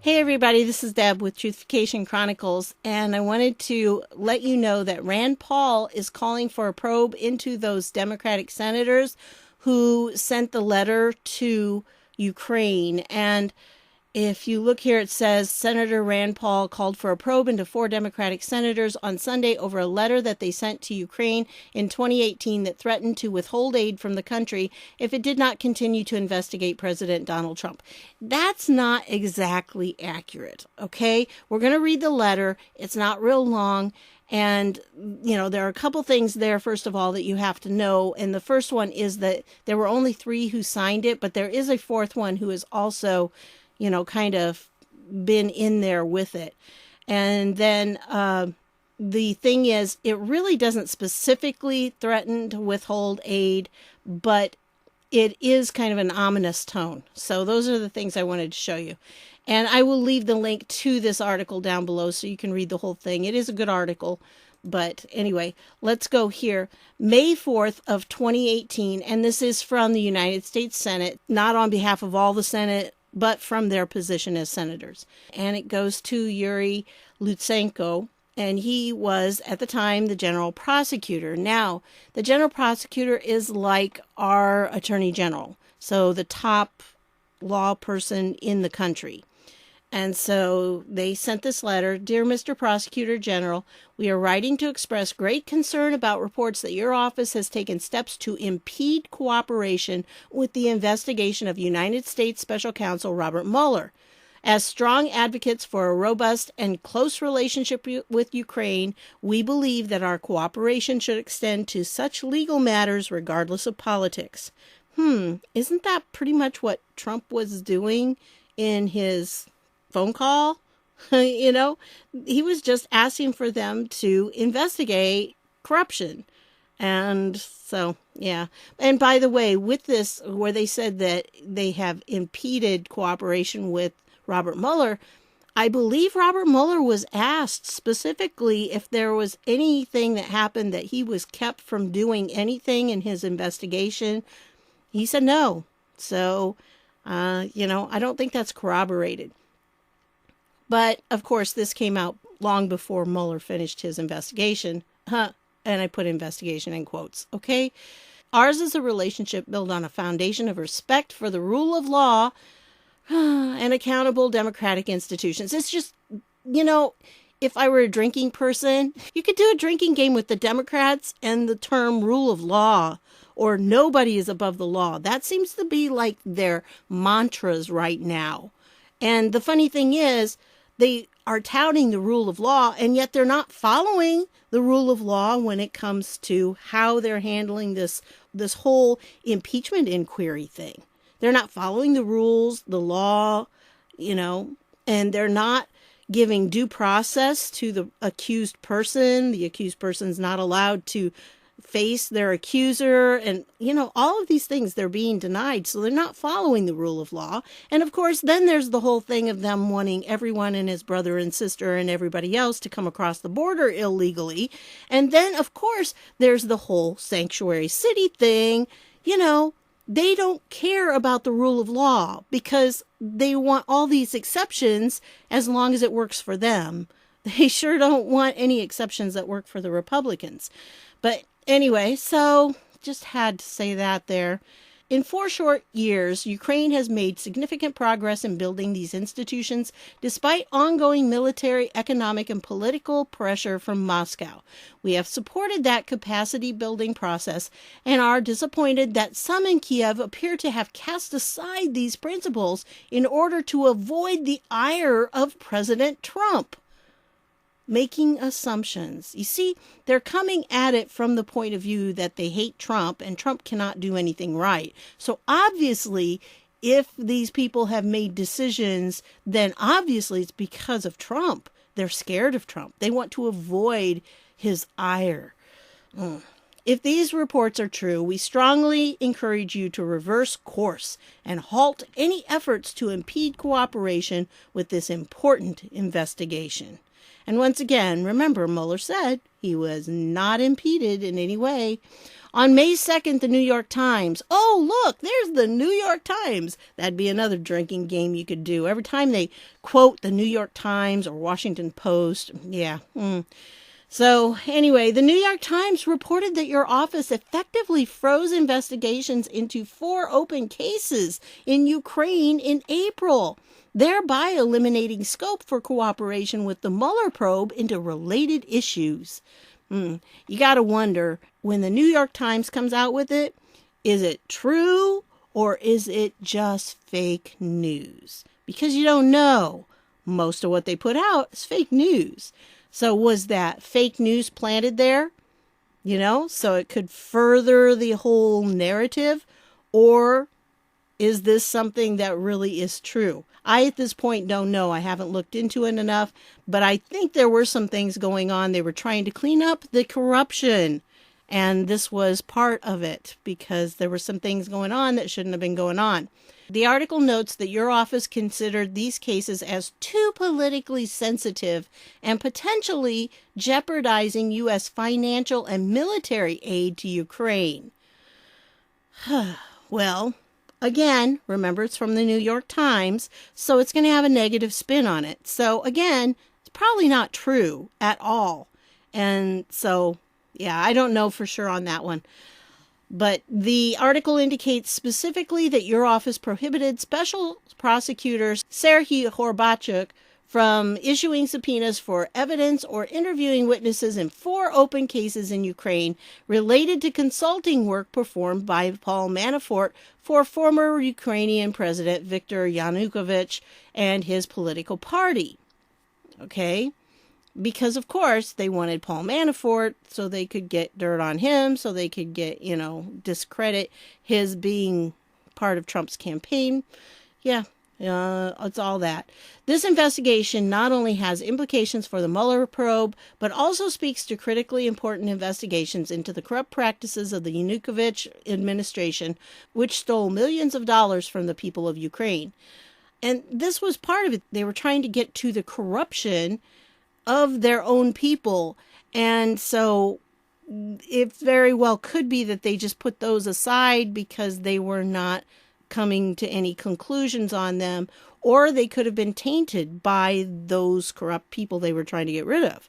Hey everybody, this is Deb with Truthification Chronicles, and I wanted to let you know that Rand Paul is calling for a probe into those Democratic senators who sent the letter to Ukraine. And if you look here, it says Senator Rand Paul called for a probe into 4 Democratic senators on Sunday over a letter that they sent to Ukraine in 2018 that threatened to withhold aid from the country if it did not continue to investigate President Donald Trump. That's not exactly accurate, okay? We're going to read the letter. It's not real long. And, there are a couple things there, first of all, that you have to know. And the first one is that there were only 3 who signed it, but there is a 4th one who is also kind of been in there with it. And then the thing is, it really doesn't specifically threaten to withhold aid, but it is kind of an ominous tone. So those are the things I wanted to show you. And I will leave the link to this article down below so you can read the whole thing. It is a good article. But anyway, let's go here. May 4th of 2018, and this is from the United States Senate, not on behalf of all the Senate, but from their position as senators. And it goes to Yuri Lutsenko, and he was, at the time, the general prosecutor. Now, the general prosecutor is like our attorney general, so the top law person in the country. And so they sent this letter. Dear Mr. Prosecutor General, we are writing to express great concern about reports that your office has taken steps to impede cooperation with the investigation of United States Special Counsel Robert Mueller. As strong advocates for a robust and close relationship with Ukraine, we believe that our cooperation should extend to such legal matters regardless of politics. Isn't that pretty much what Trump was doing in his phone call? He was just asking for them to investigate corruption. And so, yeah. And by the way, with this, where they said that they have impeded cooperation with Robert Mueller, I believe Robert Mueller was asked specifically if there was anything that happened that he was kept from doing anything in his investigation. He said no. So, I don't think that's corroborated. But, of course, this came out long before Mueller finished his investigation. And I put investigation in quotes, okay? Ours is a relationship built on a foundation of respect for the rule of law and accountable democratic institutions. It's just, if I were a drinking person, you could do a drinking game with the Democrats and the term rule of law, or nobody is above the law. That seems to be like their mantras right now. And the funny thing is, they are touting the rule of law, and yet they're not following the rule of law when it comes to how they're handling this whole impeachment inquiry thing. They're not following the rules, the law, and they're not giving due process to the accused person. The accused person's not allowed to face their accuser, and all of these things they're being denied, so they're not following the rule of law. And of course, then there's the whole thing of them wanting everyone and his brother and sister and everybody else to come across the border illegally. And then of course there's the whole sanctuary city thing. They don't care about the rule of law because they want all these exceptions as long as it works for them. They sure don't want any exceptions that work for the Republicans. But anyway, so just had to say that there. In 4 short years, Ukraine has made significant progress in building these institutions despite ongoing military, economic, and political pressure from Moscow. We have supported that capacity building process and are disappointed that some in Kiev appear to have cast aside these principles in order to avoid the ire of President Trump. Making assumptions. You see, they're coming at it from the point of view that they hate Trump and Trump cannot do anything right. So obviously, if these people have made decisions, then obviously it's because of Trump. They're scared of Trump. They want to avoid his ire. If these reports are true, we strongly encourage you to reverse course and halt any efforts to impede cooperation with this important investigation. And once again, remember, Mueller said he was not impeded in any way. On May 2nd, the New York Times. Oh, look, there's the New York Times. That'd be another drinking game you could do. Every time they quote the New York Times or Washington Post. Yeah. So anyway, the New York Times reported that your office effectively froze investigations into 4 open cases in Ukraine in April, thereby eliminating scope for cooperation with the Mueller probe into related issues. You got to wonder, when the New York Times comes out with it, is it true or is it just fake news? Because you don't know. Most of what they put out is fake news. So was that fake news planted there, so it could further the whole narrative? Or is this something that really is true? I, at this point, don't know. I haven't looked into it enough, but I think there were some things going on. They were trying to clean up the corruption, and this was part of it because there were some things going on that shouldn't have been going on. The article notes that your office considered these cases as too politically sensitive and potentially jeopardizing U.S. financial and military aid to Ukraine. Well, again, remember it's from the New York Times, so it's going to have a negative spin on it. So again, it's probably not true at all. And so, yeah, I don't know for sure on that one. But the article indicates specifically that your office prohibited special prosecutor Serhiy Horbachuk from issuing subpoenas for evidence or interviewing witnesses in 4 open cases in Ukraine related to consulting work performed by Paul Manafort for former Ukrainian President Viktor Yanukovych and his political party. Okay? Because, of course, they wanted Paul Manafort so they could get dirt on him, so they could get, discredit his being part of Trump's campaign. Yeah, it's all that. This investigation not only has implications for the Mueller probe, but also speaks to critically important investigations into the corrupt practices of the Yanukovych administration, which stole millions of dollars from the people of Ukraine. And this was part of it. They were trying to get to the corruption of their own people. And so it very well could be that they just put those aside because they were not coming to any conclusions on them, or they could have been tainted by those corrupt people they were trying to get rid of.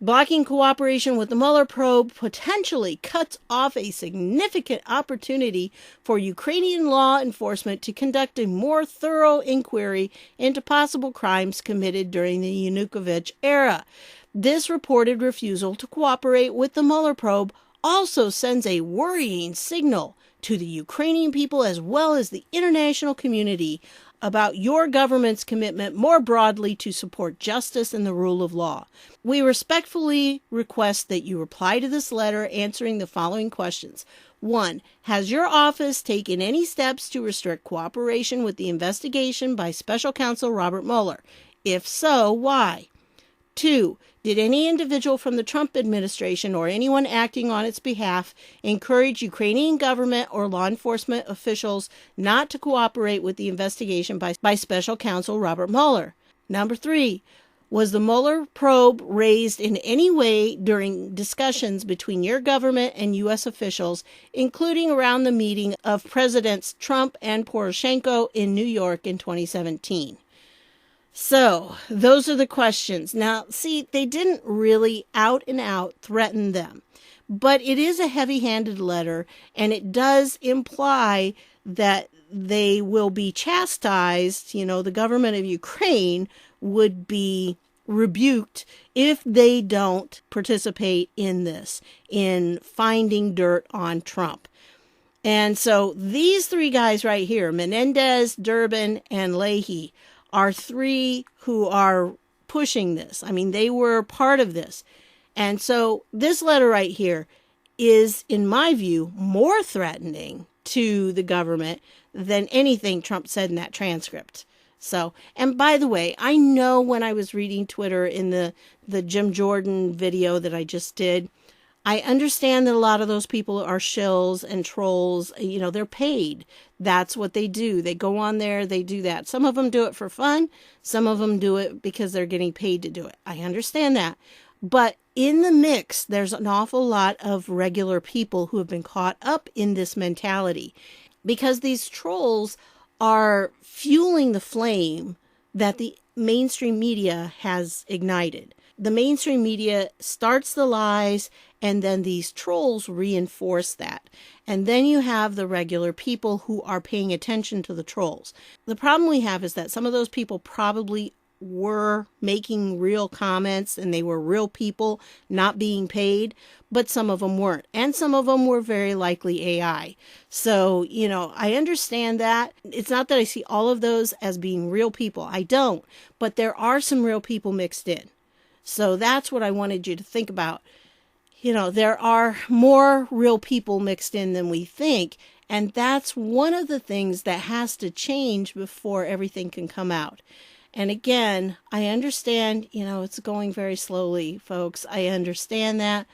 Blocking cooperation with the Mueller probe potentially cuts off a significant opportunity for Ukrainian law enforcement to conduct a more thorough inquiry into possible crimes committed during the Yanukovych era. This reported refusal to cooperate with the Mueller probe also sends a worrying signal to the Ukrainian people as well as the international community about your government's commitment more broadly to support justice and the rule of law. We respectfully request that you reply to this letter answering the following questions. 1. Has your office taken any steps to restrict cooperation with the investigation by Special Counsel Robert Mueller? If so, why? 2. Did any individual from the Trump administration or anyone acting on its behalf encourage Ukrainian government or law enforcement officials not to cooperate with the investigation by Special Counsel Robert Mueller? Number 3. Was the Mueller probe raised in any way during discussions between your government and U.S. officials, including around the meeting of Presidents Trump and Poroshenko in New York in 2017? So, those are the questions. Now, see, they didn't really out and out threaten them, but it is a heavy-handed letter, and it does imply that they will be chastised. The government of Ukraine would be rebuked if they don't participate in this, in finding dirt on Trump. And so these 3 guys right here, Menendez, Durbin, and Leahy, are 3 who are pushing this. I mean, they were part of this. And so this letter right here is, in my view, more threatening to the government than anything Trump said in that transcript. So, and by the way, I know when I was reading Twitter in the Jim Jordan video that I just did, I understand that a lot of those people are shills and trolls. They're paid. That's what they do. They go on there, they do that. Some of them do it for fun. Some of them do it because they're getting paid to do it. I understand that. But in the mix, there's an awful lot of regular people who have been caught up in this mentality because these trolls are fueling the flame that the mainstream media has ignited. The mainstream media starts the lies, and then these trolls reinforce that. And then you have the regular people who are paying attention to the trolls. The problem we have is that some of those people probably were making real comments and they were real people not being paid, but some of them weren't. And some of them were very likely AI. So, I understand that. It's not that I see all of those as being real people. I don't. But there are some real people mixed in. So that's what I wanted you to think about. There are more real people mixed in than we think. And that's one of the things that has to change before everything can come out. And again, I understand, it's going very slowly, folks. I understand that.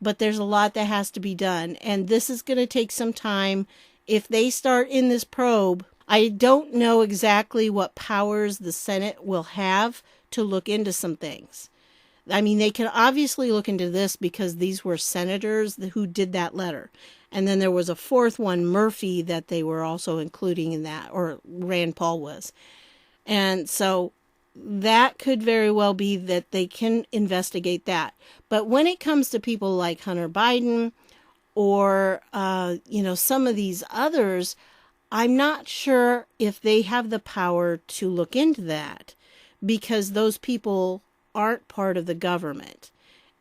But there's a lot that has to be done. And this is going to take some time. If they start in this probe, I don't know exactly what powers the Senate will have to look into some things. I mean, they can obviously look into this because these were senators who did that letter. And then there was a fourth one, Murphy, that they were also including in that, or Rand Paul was. And so that could very well be that they can investigate that. But when it comes to people like Hunter Biden or, some of these others, I'm not sure if they have the power to look into that because those people aren't part of the government.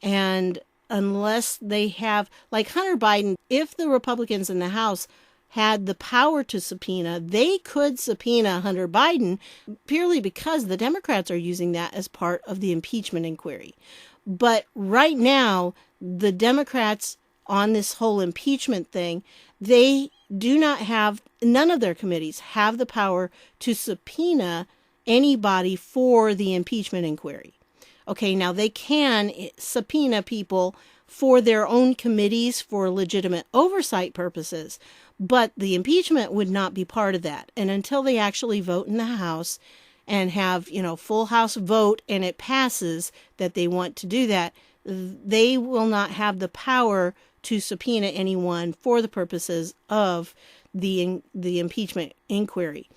And unless they have, like Hunter Biden, if the Republicans in the House had the power to subpoena, they could subpoena Hunter Biden purely because the Democrats are using that as part of the impeachment inquiry. But right now, the Democrats on this whole impeachment thing, they do not have, none of their committees have the power to subpoena anybody for the impeachment inquiry. Okay, now they can subpoena people for their own committees for legitimate oversight purposes, but the impeachment would not be part of that. And until they actually vote in the House and have, full House vote and it passes that they want to do that, they will not have the power to subpoena anyone for the purposes of the impeachment inquiry.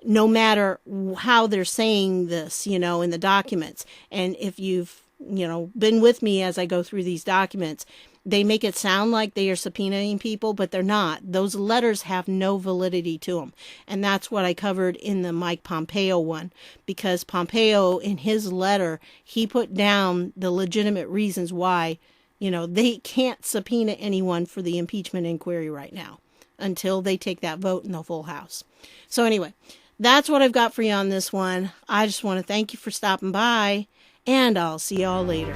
No matter how they're saying this, in the documents. And if you've, been with me as I go through these documents, they make it sound like they are subpoenaing people, but they're not. Those letters have no validity to them. And that's what I covered in the Mike Pompeo one, because Pompeo, in his letter, he put down the legitimate reasons why, they can't subpoena anyone for the impeachment inquiry right now until they take that vote in the full House. So anyway, that's what I've got for you on this one. I just want to thank you for stopping by, and I'll see y'all later.